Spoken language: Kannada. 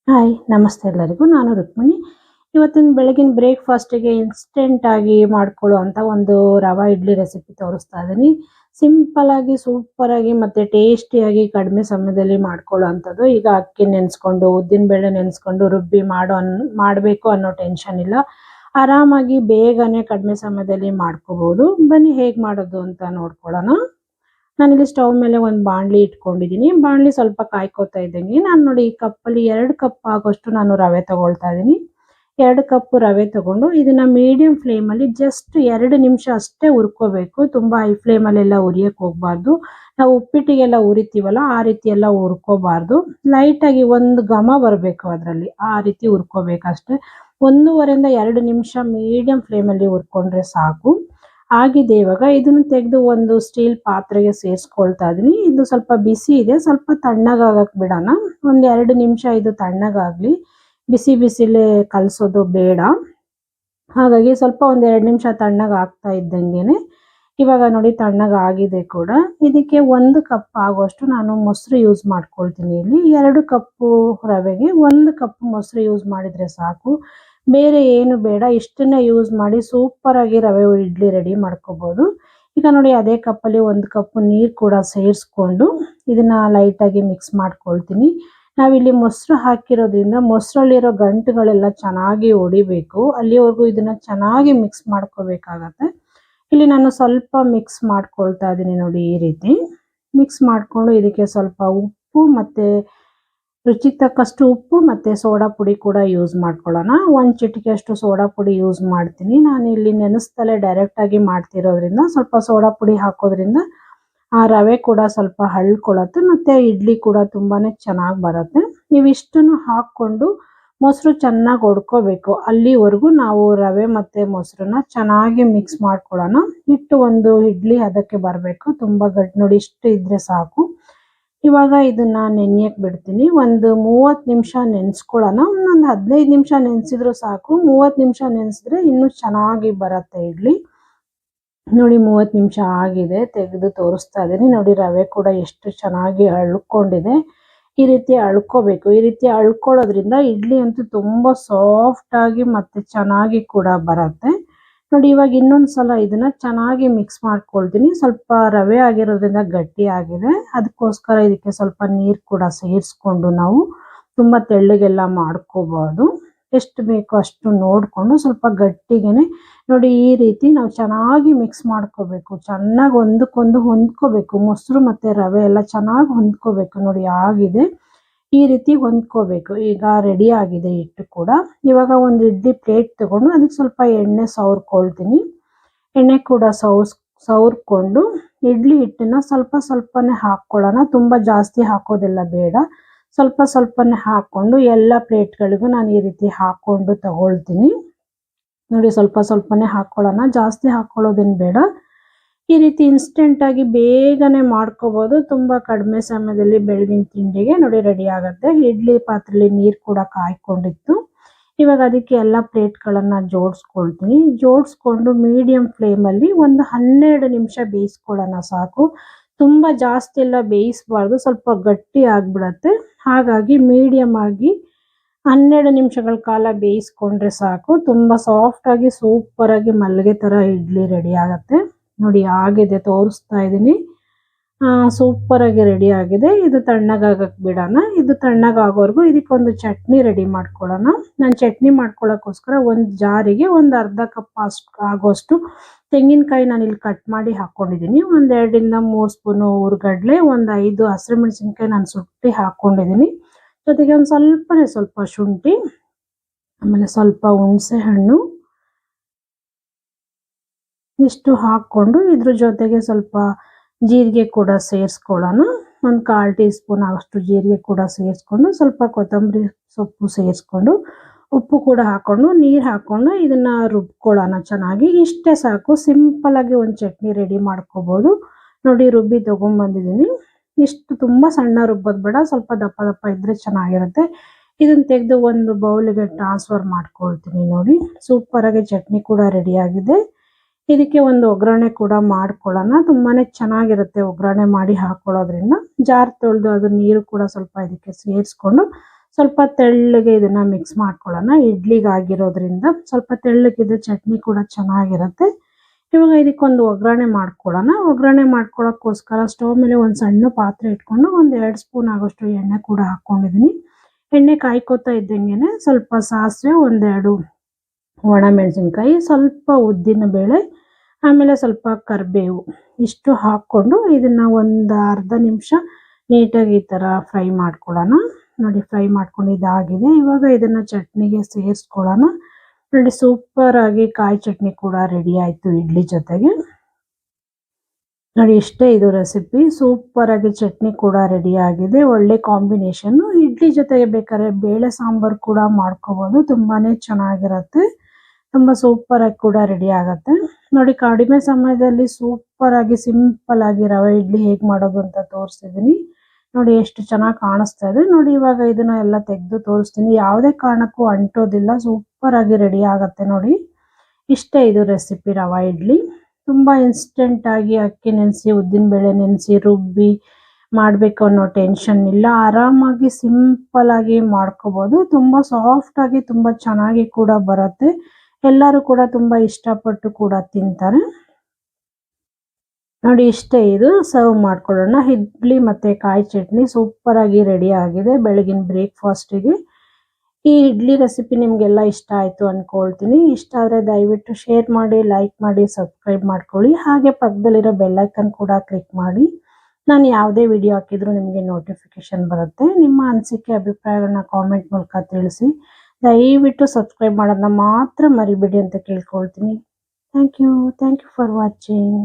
ಹಾಯ್ ನಮಸ್ತೆ ಎಲ್ಲರಿಗೂ. ನಾನು ರುಕ್ಮಿಣಿ. ಇವತ್ತಿನ ಬೆಳಗಿನ ಬ್ರೇಕ್‌ಫಾಸ್ಟಿಗೆ ಇನ್ಸ್ಟೆಂಟಾಗಿ ಮಾಡ್ಕೊಳ್ಳುವಂಥ ಒಂದು ರವಾ ಇಡ್ಲಿ ರೆಸಿಪಿ ತೋರಿಸ್ತಾ ಇದ್ದೀನಿ. ಸಿಂಪಲ್ಲಾಗಿ, ಸೂಪರಾಗಿ ಮತ್ತು ಟೇಸ್ಟಿಯಾಗಿ ಕಡಿಮೆ ಸಮಯದಲ್ಲಿ ಮಾಡ್ಕೊಳ್ಳುವಂಥದ್ದು. ಈಗ ಅಕ್ಕಿ ನೆನೆಸ್ಕೊಂಡು, ಉದ್ದಿನಬೇಳೆ ನೆನೆಸ್ಕೊಂಡು ರುಬ್ಬಿ ಮಾಡಬೇಕು ಅನ್ನೋ ಟೆನ್ಷನ್ ಇಲ್ಲ. ಆರಾಮಾಗಿ ಬೇಗನೆ ಕಡಿಮೆ ಸಮಯದಲ್ಲಿ ಮಾಡ್ಕೋಬೋದು. ಬನ್ನಿ ಹೇಗೆ ಮಾಡೋದು ಅಂತ ನೋಡ್ಕೊಳ್ಳೋಣ. ನಾನಿಲ್ಲಿ ಸ್ಟವ್ ಮೇಲೆ ಒಂದು ಬಾಣಲಿ ಇಟ್ಕೊಂಡಿದ್ದೀನಿ. ಬಾಣಲಿ ಸ್ವಲ್ಪ ಕಾಯ್ಕೋತಾ ಇದ್ದೀನಿ. ನಾನು ನೋಡಿ ಈ ಕಪ್ಪಲ್ಲಿ 2 ಕಪ್ ಆಗೋಷ್ಟು ನಾನು ರವೆ ತಗೊಳ್ತಾ ಇದ್ದೀನಿ. 2 ಕಪ್ ರವೆ ತಗೊಂಡು ಇದನ್ನ ಮೀಡಿಯಂ ಫ್ಲೇಮಲ್ಲಿ ಜಸ್ಟ್ 2 ನಿಮಿಷ ಅಷ್ಟೇ ಹುರ್ಕೋಬೇಕು. ತುಂಬಾ ಹೈ ಫ್ಲೇಮಲ್ಲೆಲ್ಲ ಹುರಿಯಕ್ಕೆ ಹೋಗಬಾರ್ದು. ನಾವು ಉಪ್ಪಿಟ್ಟಿಗೆಲ್ಲ ಹುರಿತೀವಲ್ಲ ಆ ರೀತಿ ಎಲ್ಲ ಹುರ್ಕೋಬಾರ್ದು. ಲೈಟಾಗಿ ಒಂದು ಘಮ ಬರಬೇಕು ಅದರಲ್ಲಿ, ಆ ರೀತಿ ಹುರ್ಕೋಬೇಕಷ್ಟೇ. 1.5 ಇಂದ 2 ನಿಮಿಷ ಮೀಡಿಯಂ ಫ್ಲೇಮಲ್ಲಿ ಹುರ್ಕೊಂಡ್ರೆ ಸಾಕು. ಆಗಿದೆ. ಇವಾಗ ಇದನ್ನು ತೆಗೆದು ಒಂದು ಸ್ಟೀಲ್ ಪಾತ್ರೆಗೆ ಸೇರಿಸ್ಕೊಳ್ತಾ ಇದೀನಿ. ಇದು ಸ್ವಲ್ಪ ಬಿಸಿ ಇದೆ, ಸ್ವಲ್ಪ ತಣ್ಣಗಾಗಕ್ಕೆ ಬಿಡೋಣ. ಒಂದು 2 ನಿಮಿಷ ಇದು ತಣ್ಣಗಾಗ್ಲಿ. ಬಿಸಿ ಬಿಸಿಲೇ ಕಲಸೋದು ಬೇಡ. ಹಾಗಾಗಿ ಸ್ವಲ್ಪ ಒಂದು 2 ನಿಮಿಷ ತಣ್ಣಗಾಗ್ತಾ ಇದ್ದಂಗೆನೆ ಇವಾಗ ನೋಡಿ ತಣ್ಣಗಾಗಿದೆ ಕೂಡ. ಇದಕ್ಕೆ 1 ಕಪ್ ಆಗೋಷ್ಟು ನಾನು ಮೊಸರು ಯೂಸ್ ಮಾಡ್ಕೊಳ್ತೀನಿ. ಇಲ್ಲಿ 2 ಕಪ್ಪು ರವೆಗೆ 1 ಕಪ್ ಮೊಸರು ಯೂಸ್ ಮಾಡಿದರೆ ಸಾಕು. ಬೇರೆ ಏನು ಬೇಡ, ಇಷ್ಟನ್ನೇ ಯೂಸ್ ಮಾಡಿ ಸೂಪರಾಗಿ ರವೆ ಇಡ್ಲಿ ರೆಡಿ ಮಾಡ್ಕೋಬೋದು. ಈಗ ನೋಡಿ ಅದೇ ಕಪ್ಪಲ್ಲಿ 1 ಕಪ್ ನೀರು ಕೂಡ ಸೇರಿಸ್ಕೊಂಡು ಇದನ್ನ ಲೈಟಾಗಿ ಮಿಕ್ಸ್ ಮಾಡ್ಕೊಳ್ತೀನಿ. ನಾವಿಲ್ಲಿ ಮೊಸರು ಹಾಕಿರೋದ್ರಿಂದ ಮೊಸರಲ್ಲಿರೋ ಗಂಟುಗಳೆಲ್ಲ ಚೆನ್ನಾಗಿ ಹೊಡಿಬೇಕು. ಅಲ್ಲಿವರೆಗೂ ಇದನ್ನ ಚೆನ್ನಾಗಿ ಮಿಕ್ಸ್ ಮಾಡ್ಕೋಬೇಕಾಗತ್ತೆ. ಇಲ್ಲಿ ನಾನು ಸ್ವಲ್ಪ ಮಿಕ್ಸ್ ಮಾಡ್ಕೊಳ್ತಾ ಇದ್ದೀನಿ ನೋಡಿ, ಈ ರೀತಿ ಮಿಕ್ಸ್ ಮಾಡಿಕೊಂಡು ಇದಕ್ಕೆ ಸ್ವಲ್ಪ ಉಪ್ಪು ಮತ್ತು ರುಚಿಗೆ ತಕ್ಕಷ್ಟು ಉಪ್ಪು ಮತ್ತು ಸೋಡಾ ಪುಡಿ ಕೂಡ ಯೂಸ್ ಮಾಡ್ಕೊಳ್ಳೋಣ. 1 ಚಿಟಿಕೆ ಅಷ್ಟು ಸೋಡಾ ಪುಡಿ ಯೂಸ್ ಮಾಡ್ತೀನಿ. ನಾನು ಇಲ್ಲಿ ನೆನೆಸ್ತಲೇ ಡೈರೆಕ್ಟಾಗಿ ಮಾಡ್ತಿರೋದ್ರಿಂದ ಸ್ವಲ್ಪ ಸೋಡಾ ಪುಡಿ ಹಾಕೋದ್ರಿಂದ ಆ ರವೆ ಕೂಡ ಸ್ವಲ್ಪ ಹಳ್ಕೊಳ್ಳುತ್ತೆ ಮತ್ತು ಇಡ್ಲಿ ಕೂಡ ತುಂಬಾ ಚೆನ್ನಾಗಿ ಬರುತ್ತೆ. ಇವಿಷ್ಟನ್ನು ಹಾಕ್ಕೊಂಡು ಮೊಸರು ಚೆನ್ನಾಗಿ ಹೊಡ್ಕೋಬೇಕು. ಅಲ್ಲಿವರೆಗೂ ನಾವು ರವೆ ಮತ್ತು ಮೊಸರನ್ನ ಚೆನ್ನಾಗಿ ಮಿಕ್ಸ್ ಮಾಡ್ಕೊಳ್ಳೋಣ. ಹಿಟ್ಟು ಒಂದು ಇಡ್ಲಿ ಅದಕ್ಕೆ ಬರಬೇಕು. ತುಂಬ ಗಟ್ಟಿ ನೋಡಿ, ಇಷ್ಟು ಇದ್ದರೆ ಸಾಕು. ಇವಾಗ ಇದನ್ನ ನೆನೆಯಕ್ಕೆ ಬಿಡ್ತೀನಿ. ಒಂದು 30 ನಿಮಿಷ ನೆನೆಸ್ಕೊಳ್ಳೋಣ. ಒಂದು 15 ನಿಮಿಷ ನೆನೆಸಿದ್ರು ಸಾಕು. 30 ನಿಮಿಷ ನೆನೆಸಿದ್ರೆ ಇನ್ನೂ ಚೆನ್ನಾಗಿ ಬರುತ್ತೆ ಇಡ್ಲಿ. ನೋಡಿ 30 ನಿಮಿಷ ಆಗಿದೆ, ತೆಗೆದು ತೋರಿಸ್ತಾ ಇದ್ದೀನಿ. ನೋಡಿ ರವೆ ಕೂಡ ಎಷ್ಟು ಚೆನ್ನಾಗಿ ಅಳ್ಕೊಂಡಿದೆ. ಈ ರೀತಿ ಅಳ್ಕೋಬೇಕು. ಈ ರೀತಿ ಅಳ್ಕೊಳ್ಳೋದ್ರಿಂದ ಇಡ್ಲಿ ಅಂತೂ ತುಂಬ ಸಾಫ್ಟಾಗಿ ಮತ್ತು ಚೆನ್ನಾಗಿ ಕೂಡ ಬರುತ್ತೆ. ನೋಡಿ ಇವಾಗ ಇನ್ನೊಂದು ಸಲ ಇದನ್ನ ಚೆನ್ನಾಗಿ ಮಿಕ್ಸ್ ಮಾಡ್ಕೊಳ್ತೀನಿ. ಸ್ವಲ್ಪ ರವೆ ಆಗಿರೋದ್ರಿಂದ ಗಟ್ಟಿ ಆಗಿದೆ, ಅದಕ್ಕೋಸ್ಕರ ಇದಕ್ಕೆ ಸ್ವಲ್ಪ ನೀರು ಕೂಡ ಸೇರಿಸ್ಕೊಂಡು ನಾವು ತುಂಬ ತೆಳ್ಳಗೆಲ್ಲ ಮಾಡ್ಕೋಬಾರ್ದು. ಎಷ್ಟು ಬೇಕೋ ಅಷ್ಟು ನೋಡಿಕೊಂಡು ಸ್ವಲ್ಪ ಗಟ್ಟಿಗೆನೆ ನೋಡಿ ಈ ರೀತಿ ನಾವು ಚೆನ್ನಾಗಿ ಮಿಕ್ಸ್ ಮಾಡ್ಕೋಬೇಕು. ಚೆನ್ನಾಗಿ ಒಂದಕ್ಕೊಂದು ಹೊಂದ್ಕೋಬೇಕು. ಮೊಸರು ಮತ್ತು ರವೆ ಎಲ್ಲ ಚೆನ್ನಾಗಿ ಹೊಂದ್ಕೋಬೇಕು. ನೋಡಿ ಆಗಿದೆ, ಈ ರೀತಿ ಹೊಂದ್ಕೋಬೇಕು. ಈಗ ರೆಡಿ ಆಗಿದೆ ಹಿಟ್ಟು ಕೂಡ. ಇವಾಗ ಒಂದು ಇಡ್ಲಿ ಪ್ಲೇಟ್ ತಗೊಂಡು ಅದಕ್ಕೆ ಸ್ವಲ್ಪ ಎಣ್ಣೆ ಸವರ್ಕೊಳ್ತೀನಿ. ಎಣ್ಣೆ ಕೂಡ ಸವರ್ಕೊಂಡು ಇಡ್ಲಿ ಹಿಟ್ಟನ್ನ ಸ್ವಲ್ಪ ಸ್ವಲ್ಪನೇ ಹಾಕ್ಕೊಳ್ಳೋಣ. ತುಂಬ ಜಾಸ್ತಿ ಹಾಕೋದೆಲ್ಲ ಬೇಡ, ಸ್ವಲ್ಪ ಸ್ವಲ್ಪನೇ ಹಾಕ್ಕೊಂಡು ಎಲ್ಲ ಪ್ಲೇಟ್ಗಳಿಗೂ ನಾನು ಈ ರೀತಿ ಹಾಕ್ಕೊಂಡು ತಗೊಳ್ತೀನಿ. ನೋಡಿ ಸ್ವಲ್ಪ ಸ್ವಲ್ಪನೇ ಹಾಕ್ಕೊಳ್ಳೋಣ, ಜಾಸ್ತಿ ಹಾಕ್ಕೊಳ್ಳೋದೇನು ಬೇಡ. ಈ ರೀತಿ ಇನ್ಸ್ಟೆಂಟಾಗಿ ಬೇಗನೆ ಮಾಡ್ಕೋಬೋದು. ತುಂಬ ಕಡಿಮೆ ಸಮಯದಲ್ಲಿ ಬೆಳಗಿನ ತಿಂಡಿಗೆ ನೋಡಿ ರೆಡಿ ಆಗುತ್ತೆ. ಇಡ್ಲಿ ಪಾತ್ರೆಯಲ್ಲಿ ನೀರು ಕೂಡ ಕಾಯ್ಕೊಂಡಿತ್ತು. ಇವಾಗ ಅದಕ್ಕೆ ಎಲ್ಲ ಪ್ಲೇಟ್ಗಳನ್ನು ಜೋಡಿಸ್ಕೊಳ್ತೀನಿ. ಜೋಡಿಸ್ಕೊಂಡು ಮೀಡಿಯಂ ಫ್ಲೇಮಲ್ಲಿ ಒಂದು 12 ನಿಮಿಷ ಬೇಯಿಸ್ಕೊಳ್ಳೋಣ ಸಾಕು. ತುಂಬ ಜಾಸ್ತಿ ಎಲ್ಲ ಬೇಯಿಸಬಾರ್ದು, ಸ್ವಲ್ಪ ಗಟ್ಟಿ ಆಗಿಬಿಡತ್ತೆ. ಹಾಗಾಗಿ ಮೀಡಿಯಮ್ ಆಗಿ 12 ನಿಮಿಷಗಳ ಕಾಲ ಬೇಯಿಸ್ಕೊಂಡ್ರೆ ಸಾಕು. ತುಂಬ ಸಾಫ್ಟಾಗಿ ಸೂಪರಾಗಿ ಮಲ್ಲಿಗೆ ಥರ ಇಡ್ಲಿ ರೆಡಿ ಆಗುತ್ತೆ. ನೋಡಿ ಆಗಿದೆ, ತೋರಿಸ್ತಾ ಇದ್ದೀನಿ. ಸೂಪರಾಗಿ ರೆಡಿ ಆಗಿದೆ. ಇದು ತಣ್ಣಗಾಗಕ್ಕೆ ಬಿಡೋಣ. ಇದು ತಣ್ಣಗಾಗೋವರೆಗೂ ಇದಕ್ಕೊಂದು ಚಟ್ನಿ ರೆಡಿ ಮಾಡ್ಕೊಳ್ಳೋಣ. ನಾನು ಚಟ್ನಿ ಮಾಡ್ಕೊಳ್ಳೋಕ್ಕೋಸ್ಕರ ಒಂದು ಜಾರಿಗೆ ಒಂದು ಅರ್ಧ ಕಪ್ ಆಗೋಷ್ಟು ತೆಂಗಿನಕಾಯಿ ನಾನಿಲ್ಲಿ ಕಟ್ ಮಾಡಿ ಹಾಕ್ಕೊಂಡಿದ್ದೀನಿ. ಒಂದು 2 ಇಂದ 3 ಸ್ಪೂನು ಹುರ್ಗಡ್ಲೆ, ಒಂದು 5 ಹಸಿರು ಮೆಣಸಿನ್ಕಾಯಿ ನಾನು ಸುಟ್ಟು ಹಾಕ್ಕೊಂಡಿದ್ದೀನಿ. ಜೊತೆಗೆ ಒಂದು ಸ್ವಲ್ಪ ಶುಂಠಿ, ಆಮೇಲೆ ಸ್ವಲ್ಪ ಹುಣಸೆ ಹಣ್ಣು, ಇಷ್ಟು ಹಾಕ್ಕೊಂಡು ಇದ್ರ ಜೊತೆಗೆ ಸ್ವಲ್ಪ ಜೀರಿಗೆ ಕೂಡ ಸೇರಿಸ್ಕೊಳ್ಳೋಣ. ಒಂದು 1/4 ಟೀ ಸ್ಪೂನ್ ಅಷ್ಟು ಜೀರಿಗೆ ಕೂಡ ಸೇರಿಸ್ಕೊಂಡು ಸ್ವಲ್ಪ ಕೊತ್ತಂಬರಿ ಸೊಪ್ಪು ಸೇರಿಸ್ಕೊಂಡು ಉಪ್ಪು ಕೂಡ ಹಾಕ್ಕೊಂಡು ನೀರು ಹಾಕ್ಕೊಂಡು ಇದನ್ನು ರುಬ್ಕೊಳ್ಳೋಣ ಚೆನ್ನಾಗಿ. ಇಷ್ಟೇ ಸಾಕು. ಸಿಂಪಲ್ಲಾಗಿ ಒಂದು ಚಟ್ನಿ ರೆಡಿ ಮಾಡ್ಕೋಬೋದು. ನೋಡಿ ರುಬ್ಬಿ ತೊಗೊಂಬಂದಿದ್ದೀನಿ. ಇಷ್ಟು ತುಂಬ ಸಣ್ಣ ರುಬ್ಬೋದು ಬೇಡ, ಸ್ವಲ್ಪ ದಪ್ಪ ದಪ್ಪ ಇದ್ದರೆ ಚೆನ್ನಾಗಿರುತ್ತೆ. ಇದನ್ನು ತೆಗೆದು ಒಂದು ಬೌಲಿಗೆ ಟ್ರಾನ್ಸ್ಫರ್ ಮಾಡ್ಕೊಳ್ತೀನಿ. ನೋಡಿ ಸೂಪರಾಗಿ ಚಟ್ನಿ ಕೂಡ ರೆಡಿಯಾಗಿದೆ. ಇದಕ್ಕೆ ಒಂದು ಒಗ್ಗರಣೆ ಕೂಡ ಮಾಡ್ಕೊಳ್ಳೋಣ. ತುಂಬಾ ಚೆನ್ನಾಗಿರುತ್ತೆ ಒಗ್ಗರಣೆ ಮಾಡಿ ಹಾಕ್ಕೊಳ್ಳೋದ್ರಿಂದ. ಜಾರ್ ತೊಳೆದು ಅದು ನೀರು ಕೂಡ ಸ್ವಲ್ಪ ಇದಕ್ಕೆ ಸೇರಿಸ್ಕೊಂಡು ಸ್ವಲ್ಪ ತೆಳ್ಳಗೆ ಇದನ್ನ ಮಿಕ್ಸ್ ಮಾಡ್ಕೊಳ್ಳೋಣ. ಇಡ್ಲಿಗೆ ಆಗಿರೋದ್ರಿಂದ ಸ್ವಲ್ಪ ತೆಳ್ಳಗಿದೆ ಚಟ್ನಿ ಕೂಡ ಚೆನ್ನಾಗಿರುತ್ತೆ. ಇವಾಗ ಇದಕ್ಕೊಂದು ಒಗ್ಗರಣೆ ಮಾಡ್ಕೊಳ್ಳೋಣ. ಒಗ್ಗರಣೆ ಮಾಡ್ಕೊಳ್ಳೋಕ್ಕೋಸ್ಕರ ಸ್ಟವ್ ಮೇಲೆ ಒಂದು ಸಣ್ಣ ಪಾತ್ರೆ ಇಟ್ಕೊಂಡು ಒಂದು 2 ಸ್ಪೂನ್ ಆಗೋಷ್ಟು ಎಣ್ಣೆ ಕೂಡ ಹಾಕ್ಕೊಂಡಿದ್ದೀನಿ. ಎಣ್ಣೆ ಕಾಯ್ಕೋತಾ ಇದ್ದಂಗೆನೆ ಸ್ವಲ್ಪ ಸಾಸಿವೆ, ಒಂದೆರಡು ಒಣಮೆಣಸಿನ್ಕಾಯಿ, ಸ್ವಲ್ಪ ಉದ್ದಿನ ಬೇಳೆ, ಆಮೇಲೆ ಸ್ವಲ್ಪ ಕರಿಬೇವು ಇಷ್ಟು ಹಾಕ್ಕೊಂಡು ಇದನ್ನ ಒಂದು ಅರ್ಧ ನಿಮಿಷ ನೀಟಾಗಿ ಈ ಥರ ಫ್ರೈ ಮಾಡ್ಕೊಳ್ಳೋಣ. ನೋಡಿ ಫ್ರೈ ಮಾಡ್ಕೊಂಡು ಇದಾಗಿದೆ. ಇವಾಗ ಇದನ್ನ ಚಟ್ನಿಗೆ ಸೇರಿಸ್ಕೊಳ್ಳೋಣ. ನೋಡಿ ಸೂಪರ್ ಆಗಿ ಕಾಯಿ ಚಟ್ನಿ ಕೂಡ ರೆಡಿ ಆಯಿತು ಇಡ್ಲಿ ಜೊತೆಗೆ. ನೋಡಿ ಇಷ್ಟೇ ಇದು ರೆಸಿಪಿ. ಸೂಪರ್ ಆಗಿ ಚಟ್ನಿ ಕೂಡ ರೆಡಿ ಆಗಿದೆ. ಒಳ್ಳೆ ಕಾಂಬಿನೇಷನ್. ಇಡ್ಲಿ ಜೊತೆಗೆ ಬೇಕಾದ್ರೆ ಬೇಳೆ ಸಾಂಬಾರು ಕೂಡ ಮಾಡ್ಕೋಬಹುದು. ತುಂಬಾನೇ ಚೆನ್ನಾಗಿರುತ್ತೆ. ತುಂಬ ಸೂಪರ್ ಆಗಿ ಕೂಡ ರೆಡಿ ಆಗುತ್ತೆ. ನೋಡಿ ಕಡಿಮೆ ಸಮಯದಲ್ಲಿ ಸೂಪರ್ ಆಗಿ ಸಿಂಪಲ್ ಆಗಿ ರವೆ ಇಡ್ಲಿ ಹೇಗೆ ಮಾಡೋದು ಅಂತ ತೋರಿಸ್ತಿದ್ದೀನಿ. ನೋಡಿ ಎಷ್ಟು ಚೆನ್ನಾಗಿ ಕಾಣಿಸ್ತಾ ಇದೆ. ನೋಡಿ ಇವಾಗ ಇದನ್ನ ಎಲ್ಲ ತೆಗೆದು ತೋರಿಸ್ತೀನಿ. ಯಾವುದೇ ಕಾರಣಕ್ಕೂ ಅಂಟೋದಿಲ್ಲ. ಸೂಪರ್ ಆಗಿ ರೆಡಿ ಆಗುತ್ತೆ ನೋಡಿ. ಇಷ್ಟೇ ಇದು ರೆಸಿಪಿ ರವೆ ಇಡ್ಲಿ. ತುಂಬ ಇನ್ಸ್ಟೆಂಟ್ ಆಗಿ ಅಕ್ಕಿ ನೆನೆಸಿ, ಉದ್ದಿನ ಬೇಳೆ ನೆನೆಸಿ, ರುಬ್ಬಿ ಮಾಡಬೇಕು ಅನ್ನೋ ಟೆನ್ಷನ್ ಇಲ್ಲ. ಆರಾಮಾಗಿ ಸಿಂಪಲ್ ಆಗಿ ಮಾಡ್ಕೋಬಹುದು. ತುಂಬ ಸಾಫ್ಟ್ ಆಗಿ ತುಂಬ ಚೆನ್ನಾಗಿ ಕೂಡ ಬರುತ್ತೆ. ಎಲ್ಲರೂ ಕೂಡ ತುಂಬ ಇಷ್ಟಪಟ್ಟು ಕೂಡ ತಿಂತಾರೆ. ನೋಡಿ ಇಷ್ಟೇ ಇದು. ಸರ್ವ್ ಮಾಡ್ಕೊಳ್ಳೋಣ. ಇಡ್ಲಿ ಮತ್ತು ಕಾಯಿ ಚಟ್ನಿ ಸೂಪರ್ ಆಗಿ ರೆಡಿ ಆಗಿದೆ ಬೆಳಗಿನ ಬ್ರೇಕ್ಫಾಸ್ಟಿಗೆ. ಈ ಇಡ್ಲಿ ರೆಸಿಪಿ ನಿಮಗೆಲ್ಲ ಇಷ್ಟ ಆಯಿತು ಅಂದ್ಕೊಳ್ತೀನಿ. ಇಷ್ಟ ಆದರೆ ದಯವಿಟ್ಟು ಶೇರ್ ಮಾಡಿ, ಲೈಕ್ ಮಾಡಿ, ಸಬ್ಸ್ಕ್ರೈಬ್ ಮಾಡ್ಕೊಳ್ಳಿ. ಹಾಗೆ ಪಕ್ಕದಲ್ಲಿರೋ ಬೆಲ್ಲೈಕನ್ ಕೂಡ ಕ್ಲಿಕ್ ಮಾಡಿ. ನಾನು ಯಾವುದೇ ವಿಡಿಯೋ ಹಾಕಿದರೂ ನಿಮಗೆ ನೋಟಿಫಿಕೇಶನ್ ಬರುತ್ತೆ. ನಿಮ್ಮ ಅನಿಸಿಕೆ ಅಭಿಪ್ರಾಯಗಳನ್ನ ಕಾಮೆಂಟ್ ಮೂಲಕ ತಿಳಿಸಿ. ದಯವಿಟ್ಟು ಸಬ್ಸ್ಕ್ರೈಬ್ ಮಾಡೋದನ್ನ ಮಾತ್ರ ಮರಿಬೇಡಿ ಅಂತ ಕೇಳ್ಕೊಳ್ತೀನಿ. Thank you for watching.